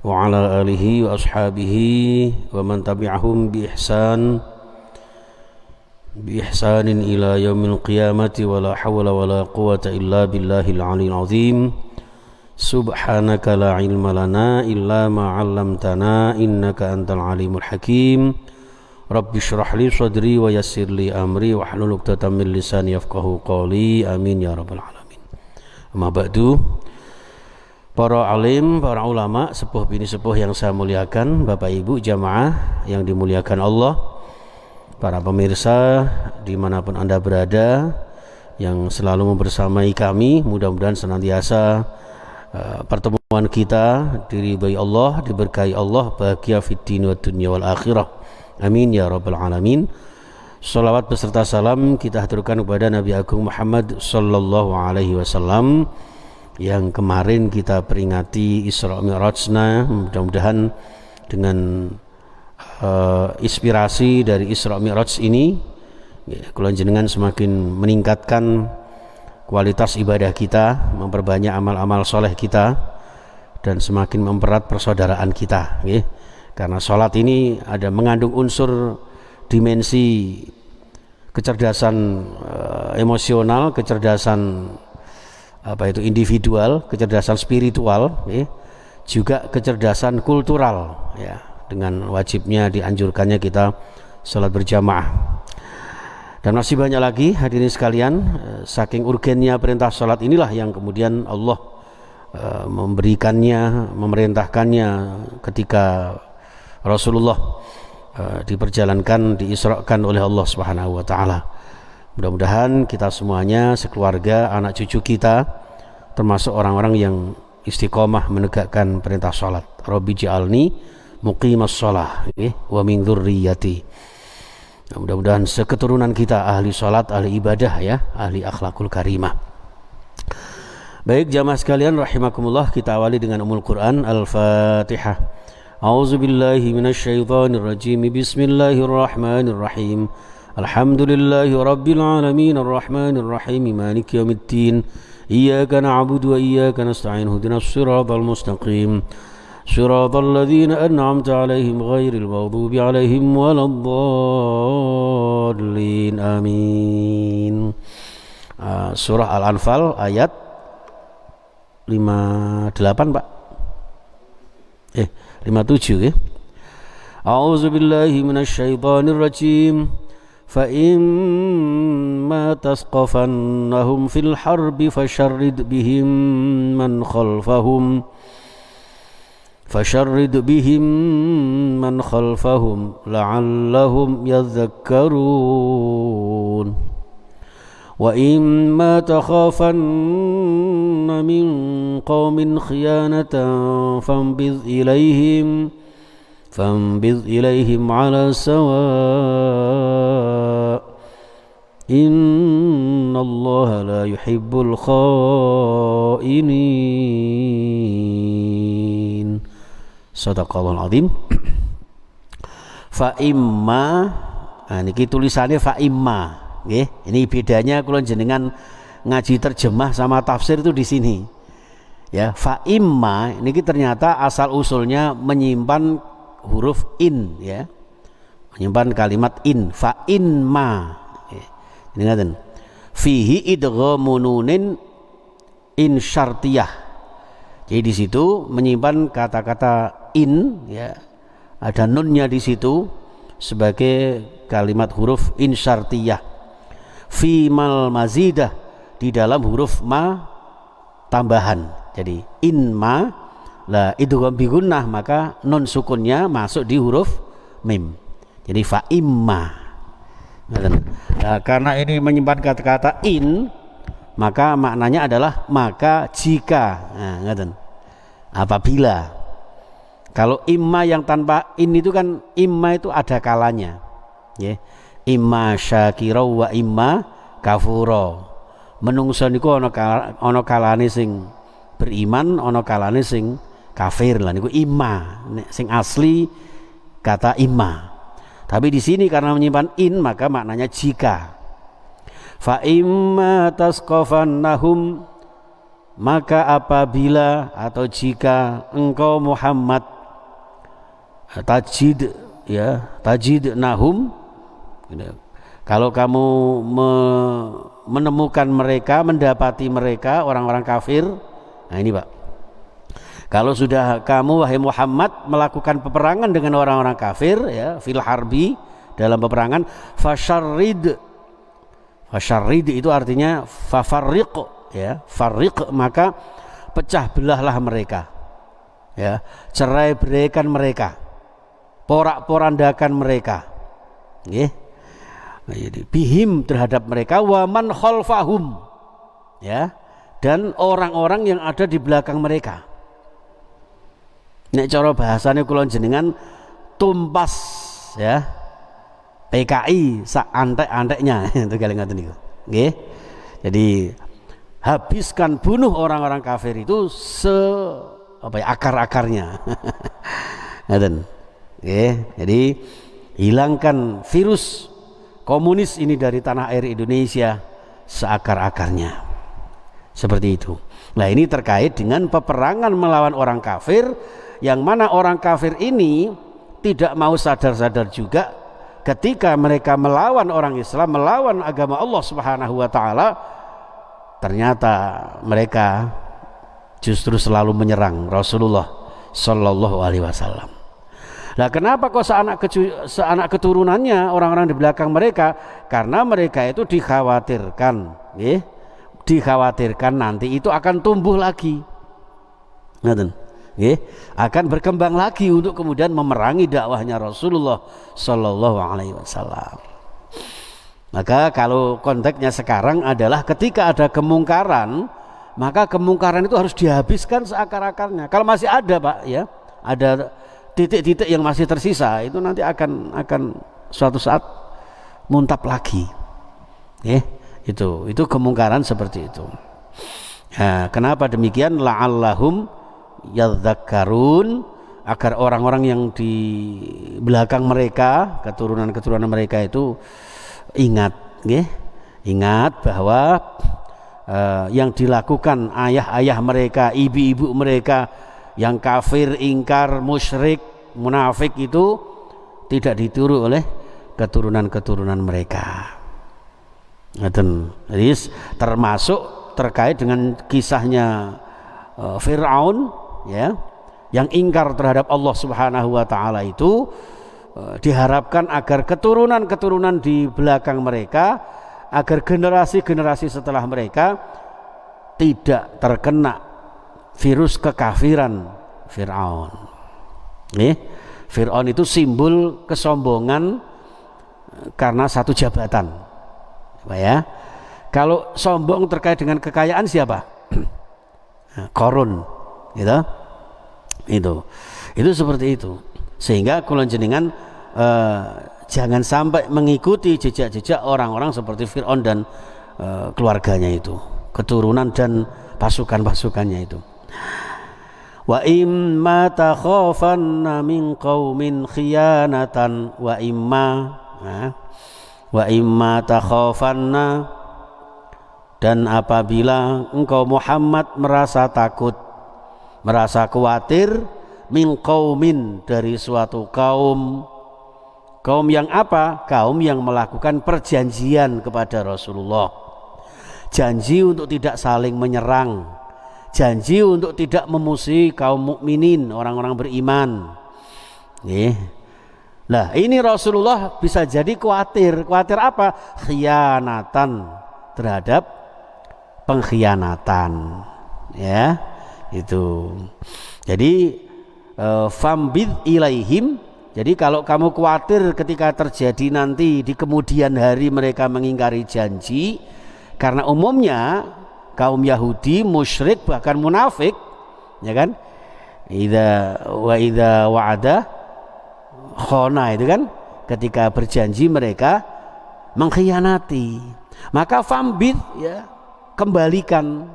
وعلى آله وأصحابه ومن تبعهم بإحسان إلى يوم القيامة ولا حول ولا قوة إلا بالله العلي العظيم سبحانك لا علم لنا إلا ما علمتنا إنك أنت العليم الحكيم رب اشرح لي صدري ويسر لي أمري واحلل عقدة من لساني يفقهوا قولي آمين يا رب العالمين. Amma ba'du. Para alim, para ulama, sepuh bini sepuh yang saya muliakan, Bapak Ibu jamaah yang dimuliakan Allah, para pemirsa dimanapun Anda berada yang selalu membersamai kami, mudah-mudahan senantiasa pertemuan kita diridhai Allah, diberkahi Allah, bahagia fid din wad dunya wal akhirah. Amin ya rabbal alamin. Salawat beserta salam kita haturkan kepada Nabi Agung Muhammad sallallahu alaihi wasallam yang kemarin kita peringati Isra Mi'rajna. Mudah-mudahan dengan inspirasi dari Isra Mi'raj ini kula jenengan semakin meningkatkan kualitas ibadah kita, memperbanyak amal-amal soleh kita, dan semakin mempererat persaudaraan kita, karena sholat ini ada mengandung unsur dimensi kecerdasan emosional, kecerdasan individual, kecerdasan spiritual, juga kecerdasan kultural, dengan wajibnya dianjurkannya kita sholat berjamaah. Dan masih banyak lagi hadirin sekalian, saking urgennya perintah sholat inilah yang kemudian Allah memberikannya, memerintahkannya ketika Rasulullah diperjalankan, diisrakan oleh Allah Subhanahu wa taala. Mudah-mudahan kita semuanya, sekeluarga, anak cucu kita termasuk orang-orang yang istiqomah menegakkan perintah salat. Rabbi ja'alni muqimas shalah wa min dzurriyyati. Mudah-mudahan seketurunan kita ahli salat, ahli ibadah, ahli akhlakul karimah. Baik jamaah sekalian rahimakumullah, kita awali dengan Ummul Quran Al-Fatihah. A'udzubillahi minasyaitonir rajim. Bismillahirrahmanirrahim. Alhamdulillahi rabbil alamin arrahmanir rahim maliki yaumiddin iyyaka na'budu wa iyyaka nasta'in ihdinas siratal mustaqim siratal ladzina an'amta 'alaihim ghairil maghdubi 'alaihim waladdallin amin. Surah Al-Anfal ayat 58 Pak 57 ya. A'udzubillahi minasyaitonir rajim. فَإِمَّا تَثْقَفَنَّهُمْ فِي الْحَرْبِ فَشَرِّدْ بِهِمْ مَنْ خَلْفَهُمْ لَعَلَّهُمْ يَذَّكَّرُونَ وَإِمَّا تَخَافَنَّ مِنْ قَوْمٍ خِيَانَةً فانبذ إليهم على سواء إن الله لا يحب الخائنين صدق الله العظيم. Fa'imma, niki tulisannya fa'imma, ini bedanya kalau jenengan ngaji terjemah sama tafsir itu di sini. Ya, fa'imma niki ternyata asal usulnya menyimpan huruf in, menyimpan kalimat in. Fa in ma, ini ngaten, fihi idghamun nunin in syartiyah. Jadi di situ menyimpan kata-kata in, ada nunnya di situ sebagai kalimat huruf in syartiyah. Fi mal mazidah, di dalam huruf ma tambahan. Jadi in ma, lah idgham bi gunnah, maka nun sukunnya masuk di huruf mim. Jadi fa imma. Nah, karena ini menyimpan kata-kata in, maka maknanya adalah maka jika. Nah, apabila. Kalau imma yang tanpa in itu kan imma itu ada kalanya. Imma syakira wa imma kafura. Menungso niku ana kalane sing beriman, ana kalane sing kafir lah, niku imma, sing asli kata imma. Tapi di sini karena menyimpan in, maka maknanya jika. Fa imma tasqafannahum, maka apabila atau jika engkau Muhammad tajid ya, tajid nahum, kalau kamu menemukan mereka, mendapati mereka orang-orang kafir. Nah ini Pak, kalau sudah kamu wahai Muhammad melakukan peperangan dengan orang-orang kafir ya, fil harbi, dalam peperangan, fasyarrid itu artinya fafarriq ya, farriq, maka pecah belahlah mereka ya, cerai beraikan mereka, porak-porandakan mereka nggih. Jadi bihim terhadap mereka, waman khalfahum ya, dan orang-orang yang ada di belakang mereka. Nek cara bahasane kula jenengan tumpas ya, PKI sak antek-anteknya itu kali ngoten niku nggih. Jadi habiskan, bunuh orang-orang kafir itu akar-akarnya. Ngoten nggih. Jadi hilangkan virus komunis ini dari tanah air Indonesia seakar-akarnya. Seperti itu. Nah, ini terkait dengan peperangan melawan orang kafir, yang mana orang kafir ini tidak mau sadar-sadar juga ketika mereka melawan orang Islam, melawan agama Allah Subhanahu wa taala, ternyata mereka justru selalu menyerang Rasulullah sallallahu alaihi wasallam. Nah, kenapa kok seanak keturunannya orang-orang di belakang mereka? Karena mereka itu dikhawatirkan, dikhawatirkan nanti itu akan tumbuh lagi, akan berkembang lagi untuk kemudian memerangi dakwahnya Rasulullah Sallallahu Alaihi Wasallam. Maka kalau konteksnya sekarang adalah ketika ada kemungkaran, maka kemungkaran itu harus dihabiskan seakar-akarnya. Kalau masih ada Pak ya, ada titik-titik yang masih tersisa, itu nanti akan suatu saat muntap lagi. Itu kemungkaran seperti itu. Nah, kenapa demikian? La'allahum yadzakkarun, agar orang-orang yang di belakang mereka, keturunan-keturunan mereka itu ingat, ingat bahwa yang dilakukan ayah-ayah mereka, ibu-ibu mereka yang kafir, ingkar, musyrik, munafik itu tidak ditiru oleh keturunan-keturunan mereka. Jadi termasuk terkait dengan kisahnya Fir'aun ya, yang ingkar terhadap Allah Subhanahu wa taala itu, diharapkan agar keturunan-keturunan di belakang mereka, agar generasi-generasi setelah mereka tidak terkena virus kekafiran Fir'aun. Fir'aun itu simbol kesombongan karena satu jabatan. Ya. Kalau sombong terkait dengan kekayaan siapa? Korun, gitu. Itu seperti itu. Sehingga kula jenengan jangan sampai mengikuti jejak-jejak orang-orang seperti Fir'aun dan keluarganya itu, keturunan dan pasukan-pasukannya itu. Wa imma takhafanna min qaumin khiyanatan wa imma takhafanna, dan apabila engkau Muhammad merasa takut, merasa khawatir, min qaumin, dari suatu kaum yang apa? Kaum yang melakukan perjanjian kepada Rasulullah, janji untuk tidak saling menyerang, janji untuk tidak memusuhi kaum mukminin, orang-orang beriman. Nah, ini Rasulullah bisa jadi khawatir apa? Khianatan, terhadap pengkhianatan, ya itu. Jadi fambid ilaihim, jadi kalau kamu khawatir ketika terjadi nanti di kemudian hari mereka mengingkari janji, karena umumnya kaum Yahudi, musyrik, bahkan munafik, ya kan, idza wa'ada khona, itu kan, ketika berjanji mereka mengkhianati. Maka fambid, ya, kembalikan,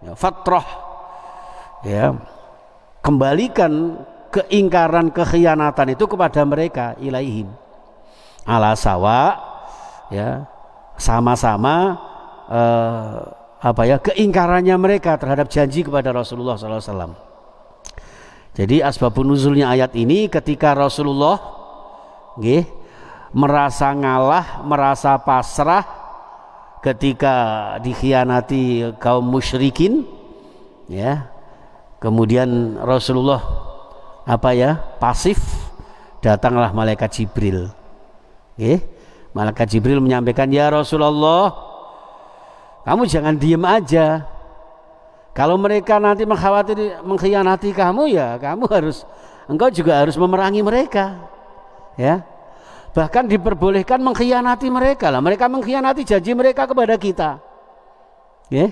ya, fatrah, ya, kembalikan keingkaran, kekhianatan itu kepada mereka, ilaihim, ala sawa, ya, sama-sama keingkarannya mereka terhadap janji kepada Rasulullah SAW. Jadi asbabun nuzulnya ayat ini ketika Rasulullah nggih merasa ngalah, merasa pasrah ketika dikhianati kaum musyrikin, ya. Kemudian Rasulullah pasif, datanglah malaikat Jibril. Malaikat Jibril menyampaikan, ya Rasulullah, kamu jangan diem aja. Kalau mereka nanti mengkhianati kamu, ya engkau juga harus memerangi mereka, ya. Bahkan diperbolehkan mengkhianati mereka lah. Mereka mengkhianati janji mereka kepada kita, ya.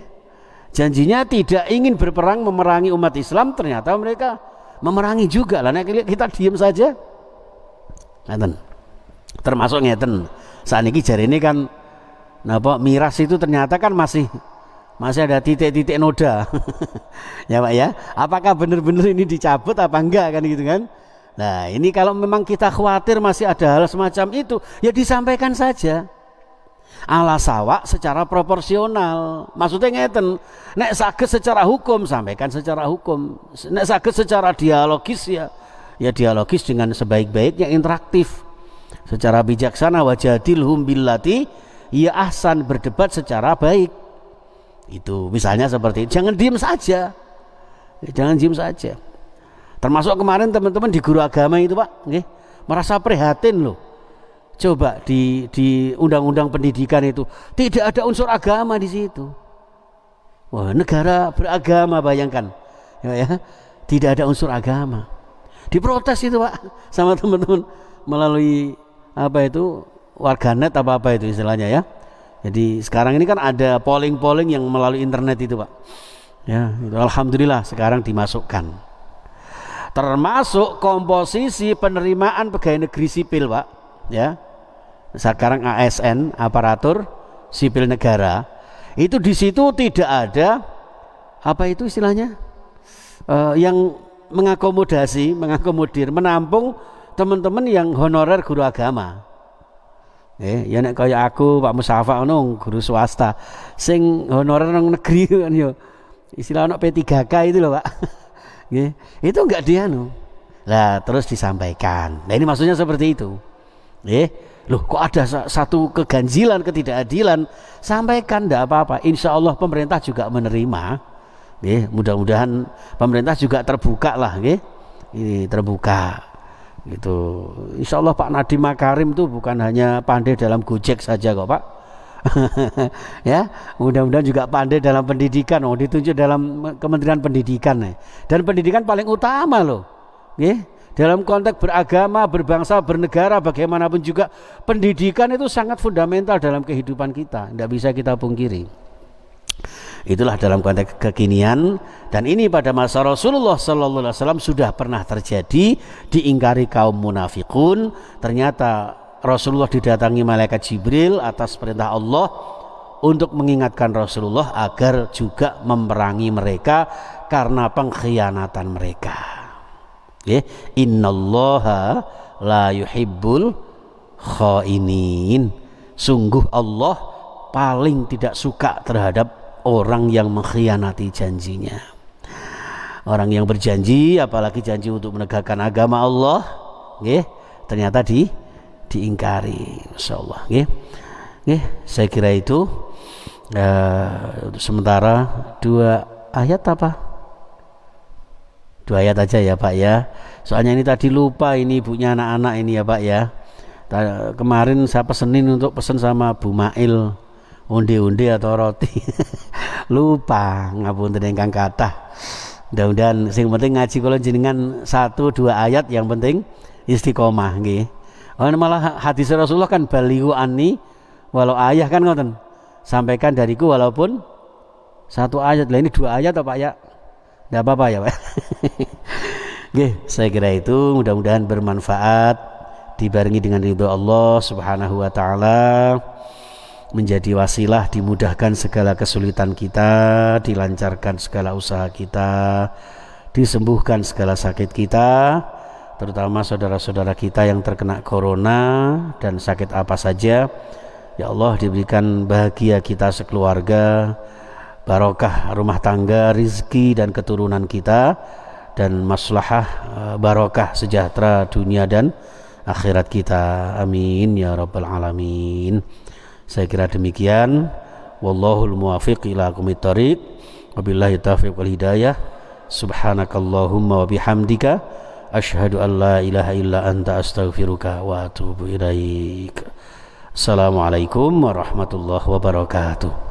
Janjinya tidak ingin berperang memerangi umat Islam, ternyata mereka memerangi juga lah. Nah, kita diem saja, ngeten. Termasuk ngeten. Saat ini jari ini kan, miras itu ternyata kan masih ada titik-titik noda. Ya Pak ya, apakah benar-benar ini dicabut apa enggak kan gitu kan. Nah ini kalau memang kita khawatir masih ada hal semacam itu, ya disampaikan saja ala sawak secara proporsional. Maksudnya ngeten, nek saged secara hukum sampaikan secara hukum, nek saged secara dialogis ya dialogis dengan sebaik-baiknya, interaktif secara bijaksana, wajadilhum billati ya ahsan, berdebat secara baik. Itu misalnya seperti itu. Jangan diem saja, jangan diem saja. Termasuk kemarin teman-teman di guru agama itu Pak, merasa prihatin loh. Coba di undang-undang pendidikan itu tidak ada unsur agama di situ. Wah, negara beragama, bayangkan, ya, tidak ada unsur agama. Diprotes itu Pak sama teman-teman melalui warganet apa itu istilahnya ya. Jadi sekarang ini kan ada polling yang melalui internet itu Pak. Ya, itu alhamdulillah sekarang dimasukkan. Termasuk komposisi penerimaan pegawai negeri sipil Pak. Ya. Sekarang ASN, aparatur sipil negara. Itu di situ tidak ada itu istilahnya? Yang mengakomodir, menampung teman-teman yang honorer guru agama. Ya nek kaya aku Pak Musafa ono guru swasta sing honorer nang negeri kan yo istilah ono P3K itu loh Pak. Nggih, itu enggak dianu. Lah terus disampaikan. Nah ini maksudnya seperti itu. Loh kok ada satu keganjilan, ketidakadilan, sampaikan, enggak apa-apa. Insya Allah pemerintah juga menerima. Mudah-mudahan pemerintah juga terbuka lah, ini terbuka. Gitu. Insya Allah Pak Nadiem Makarim tuh bukan hanya pandai dalam Gojek saja kok Pak. Ya, mudah-mudahan juga pandai dalam pendidikan. Ditunjuk dalam Kementerian Pendidikan dan pendidikan paling utama loh. Dalam konteks beragama, berbangsa, bernegara, bagaimanapun juga pendidikan itu sangat fundamental dalam kehidupan kita. Tidak bisa kita pungkiri. Itulah dalam konteks kekinian, dan ini pada masa Rasulullah sallallahu alaihi wasallam sudah pernah terjadi, diingkari kaum munafikun. Ternyata Rasulullah didatangi malaikat Jibril atas perintah Allah untuk mengingatkan Rasulullah agar juga memerangi mereka karena pengkhianatan mereka. Innallaha la yuhibbul khainin. Sungguh Allah paling tidak suka terhadap orang yang mengkhianati janjinya. Orang yang berjanji, apalagi janji untuk menegakkan agama Allah, ternyata diingkari. Masyaallah, saya kira itu sementara 2 ayat apa? 2 ayat aja ya Pak ya. Soalnya ini tadi lupa, ini ibunya anak-anak ini ya Pak ya. Kemarin saya pesenin untuk pesen sama Bu Mail onde-onde atau roti. Lupa, ngapunten ingkang kathah. Mudah-mudahan sing penting ngaji kula jenengan 1-2 ayat, yang penting istiqomah nggih. Malah hadis Rasulullah kan balighu anni walau ayah kan ngoten. Sampaikan dariku walaupun 1 ayat. Lah ini 2 ayat apa ya? Enggak apa-apa ya, Pak. Nggih, saya kira itu mudah-mudahan bermanfaat, dibarengi dengan ridho Allah Subhanahu wa taala, menjadi wasilah dimudahkan segala kesulitan kita, dilancarkan segala usaha kita, disembuhkan segala sakit kita, terutama saudara-saudara kita yang terkena corona dan sakit apa saja. Ya Allah, diberikan bahagia kita sekeluarga, barokah rumah tangga, rizki dan keturunan kita, dan maslahah, barokah, sejahtera dunia dan akhirat kita. Amin ya rabbal alamin. Saya kira demikian. Wallahul muwaffiq ila aqwamit thoriq. Wabillahi taufiq wal hidayah. Subhanakallahumma wa bihamdika asyhadu an la ilaha illa anta astaghfiruka wa atubu ilaik. Assalamualaikum warahmatullahi wabarakatuh.